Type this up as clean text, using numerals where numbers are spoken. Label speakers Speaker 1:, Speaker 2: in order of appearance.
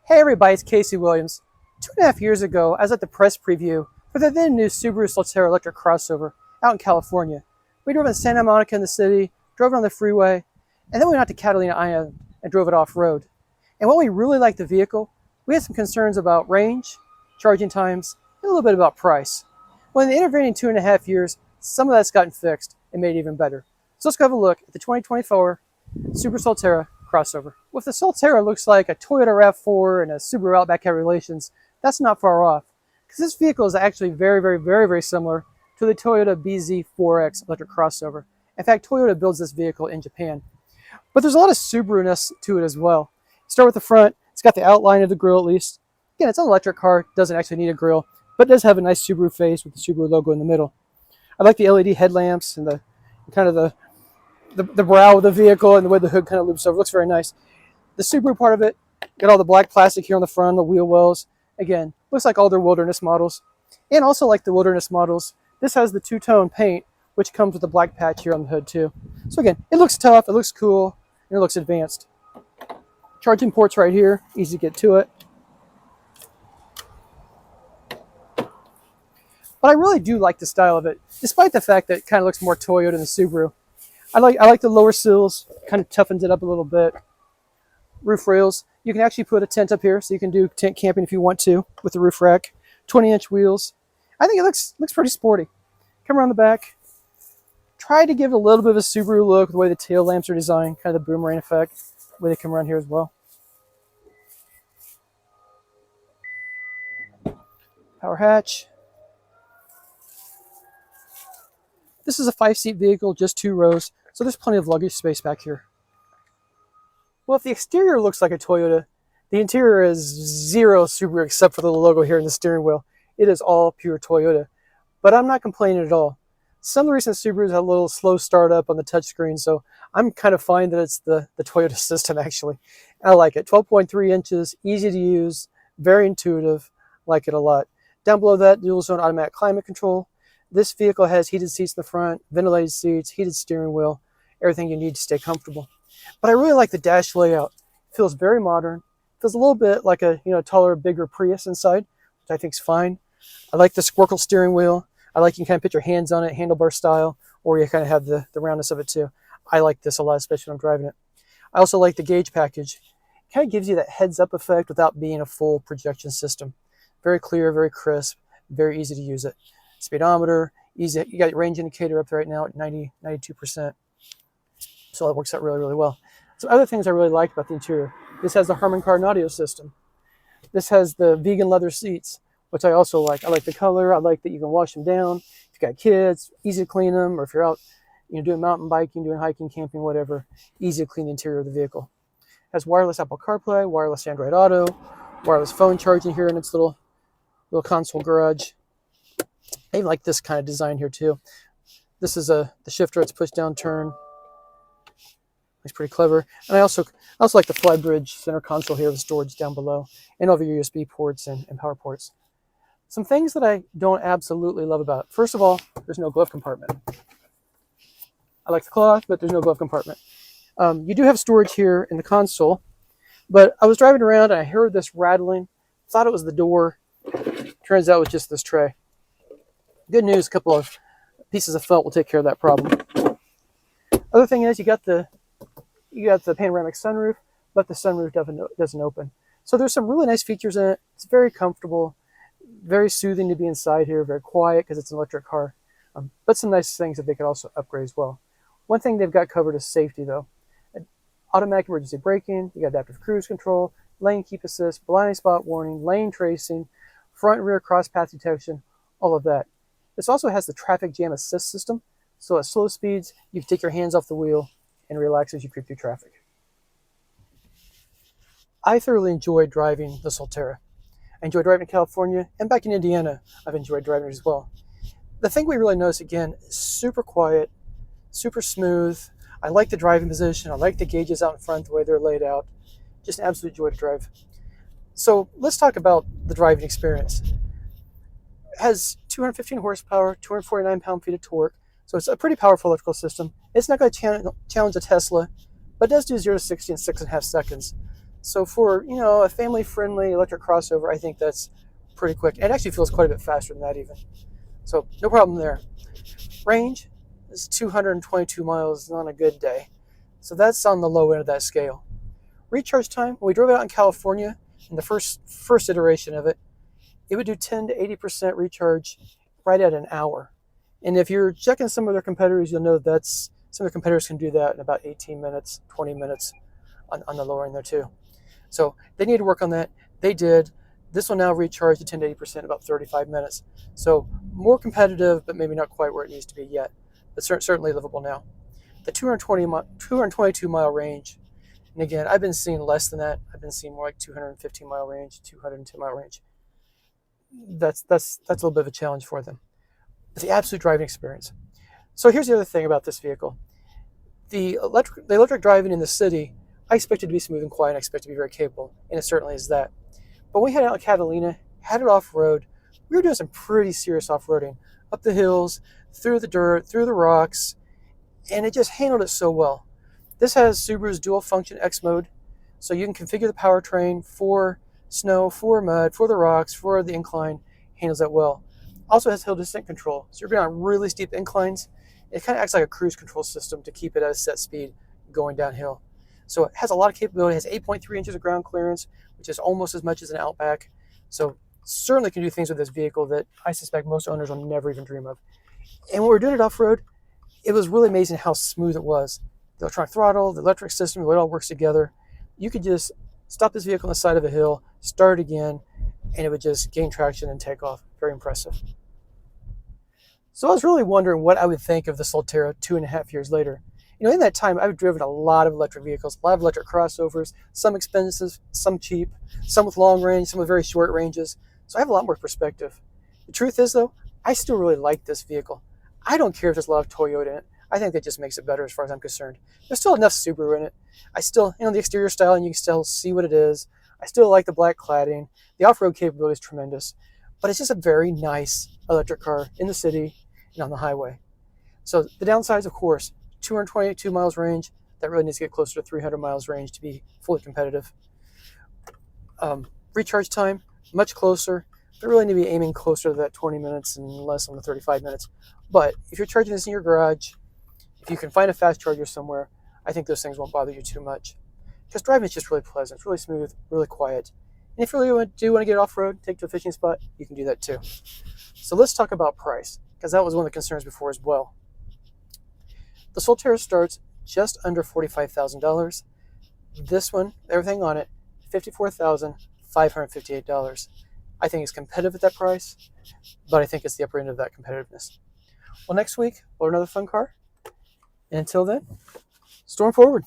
Speaker 1: Hey everybody, it's Casey Williams. 2.5 years ago, I was at the press preview for the then new Subaru Solterra electric crossover out in California. We drove in Santa Monica in the city, drove it on the freeway, and then we went out to Catalina Island and drove it off-road. And while we really liked the vehicle, we had some concerns about range, charging times, and a little bit about price. Well, in the intervening 2.5 years, some of that's gotten fixed and made it even better. So let's go have a look at the 2024 Subaru Solterra crossover. Well, if the Solterra looks like a Toyota RAV4 and a Subaru Outback have relations, that's not far off, because this vehicle is actually very similar to the Toyota BZ4X electric crossover. In fact, Toyota builds this vehicle in Japan. But there's a lot of Subaru-ness to it as well. Start with the front. It's got the outline of the grille at least. Again, it's an electric car, doesn't actually need a grille, but it does have a nice Subaru face with the Subaru logo in the middle. I like the LED headlamps and the kind of the brow of the vehicle and the way the hood kind of loops over. It looks very nice. The Subaru part of it, got all the black plastic here on the front, the wheel wells. Again, looks like all their wilderness models. And also like the wilderness models, this has the two-tone paint, which comes with the black patch here on the hood too. So again, it looks tough, it looks cool, and it looks advanced. Charging ports right here, easy to get to it. But I really do like the style of it, despite the fact that it kind of looks more Toyota than Subaru. I like the lower sills, kind of toughens it up a little bit. Roof rails, you can actually put a tent up here, so you can do tent camping if you want to with the roof rack. 20-inch wheels. I think it looks pretty sporty. Come around the back. Try to give it a little bit of a Subaru look, the way the tail lamps are designed, kind of the boomerang effect, the way they come around here as well. Power hatch. This is a 5-seat vehicle, just 2 rows, so there's plenty of luggage space back here. Well, if the exterior looks like a Toyota, the interior is zero Subaru except for the logo here in the steering wheel. It is all pure Toyota, but I'm not complaining at all. Some of the recent Subarus have a little slow startup on the touchscreen, so I'm kind of fine that it's the Toyota system actually. I like it. 12.3 inches, easy to use, very intuitive, like it a lot. Down below that, dual zone automatic climate control. This vehicle has heated seats in the front, ventilated seats, heated steering wheel, everything you need to stay comfortable. But I really like the dash layout. It feels very modern. It feels a little bit like a taller, bigger Prius inside, which I think is fine. I like the squircle steering wheel. I like you can kind of put your hands on it, handlebar style, or you kind of have the roundness of it too. I like this a lot, especially when I'm driving it. I also like the gauge package. It kind of gives you that heads-up effect without being a full projection system. Very clear, very crisp, very easy to use it. Speedometer, easy. You got your range indicator up right now at 92%. So that works out really well. Some other things I really like about the interior. This has the Harman Kardon audio system. This has the vegan leather seats, which I also like. I like the color. I like that you can wash them down. If you've got kids, easy to clean them. Or if you're out doing mountain biking, doing hiking, camping, whatever, easy to clean the interior of the vehicle. It has wireless Apple CarPlay, wireless Android Auto, wireless phone charging here in its little console garage. I even like this kind of design here too. This is the shifter. It's push down turn. It's pretty clever. And I also like the Flybridge center console here with storage down below, and all of your USB ports and power ports. Some things that I don't absolutely love about it. First of all, there's no glove compartment. I like the cloth, but there's no glove compartment. You do have storage here in the console, but I was driving around and I heard this rattling. Thought it was the door. Turns out it was just this tray. Good news, a couple of pieces of felt will take care of that problem. Other thing is you got the panoramic sunroof, but the sunroof doesn't open. So there's some really nice features in it. It's very comfortable, very soothing to be inside here, very quiet because it's an electric car. But some nice things that they could also upgrade as well. One thing they've got covered is safety though. Automatic emergency braking, you got adaptive cruise control, lane keep assist, blind spot warning, lane tracing, front and rear cross path detection, all of that. This also has the traffic jam assist system. So at slow speeds, you can take your hands off the wheel and relax as you creep through traffic. I thoroughly enjoyed driving the Solterra. I enjoyed driving in California, and back in Indiana, I've enjoyed driving it as well. The thing we really notice again is super quiet, super smooth. I like the driving position. I like the gauges out in front, the way they're laid out. Just an absolute joy to drive. So let's talk about the driving experience. It has 215 horsepower, 249 pound-feet of torque. So it's a pretty powerful electrical system. It's not going to challenge a Tesla, but it does do 0 to 60 in 6.5 seconds. So for, a family-friendly electric crossover, I think that's pretty quick. It actually feels quite a bit faster than that even. So no problem there. Range is 222 miles on a good day. So that's on the low end of that scale. Recharge time, when we drove it out in California, in the first iteration of it, it would do 10 to 80% recharge right at an hour. And if you're checking some of their competitors, you'll know that's some of their competitors can do that in about 18 minutes, 20 minutes on the lower end there too. So they need to work on that. They did. This will now recharge to 10 to 80% in about 35 minutes. So more competitive, but maybe not quite where it needs to be yet, but certainly livable now. The 222 mile range, and again, I've been seeing less than that. I've been seeing more like 215 mile range, 210 mile range. That's a little bit of a challenge for them. But the absolute driving experience. So here's the other thing about this vehicle. The electric driving in the city, I expect it to be smooth and quiet. I expect it to be very capable, and it certainly is that. But when we had out in Catalina, had it off-road, we were doing some pretty serious off-roading. Up the hills, through the dirt, through the rocks, and it just handled it so well. This has Subaru's dual function X mode, so you can configure the powertrain for snow, for mud, for the rocks, for the incline, handles that well. Also has hill descent control, so you're going on really steep inclines. It kind of acts like a cruise control system to keep it at a set speed going downhill. So it has a lot of capability. It has 8.3 inches of ground clearance, which is almost as much as an Outback. So certainly can do things with this vehicle that I suspect most owners will never even dream of. And when we were doing it off-road, it was really amazing how smooth it was. The electronic throttle, the electric system, the way it all works together. You could just stop this vehicle on the side of a hill, start again, and it would just gain traction and take off. Very impressive. So I was really wondering what I would think of the Solterra 2.5 years later. In that time, I've driven a lot of electric vehicles, a lot of electric crossovers, some expensive, some cheap, some with long range, some with very short ranges. So I have a lot more perspective. The truth is, though, I still really like this vehicle. I don't care if there's a lot of Toyota in it. I think that just makes it better as far as I'm concerned. There's still enough Subaru in it. I still, the exterior style, and you can still see what it is. I still like the black cladding. The off-road capability is tremendous. But it's just a very nice electric car in the city and on the highway. So the downsides, of course, 222 miles range. That really needs to get closer to 300 miles range to be fully competitive. Recharge time, much closer. But really need to be aiming closer to that 20 minutes and less on the 35 minutes. But if you're charging this in your garage, if you can find a fast charger somewhere, I think those things won't bother you too much. Because driving is just really pleasant. It's really smooth, really quiet. And if you really do want to get off-road, take to a fishing spot, you can do that too. So let's talk about price, because that was one of the concerns before as well. The Solterra starts just under $45,000. This one, everything on it, $54,558. I think it's competitive at that price, but I think it's the upper end of that competitiveness. Well, next week, we'll have another fun car. And until then, storm forward.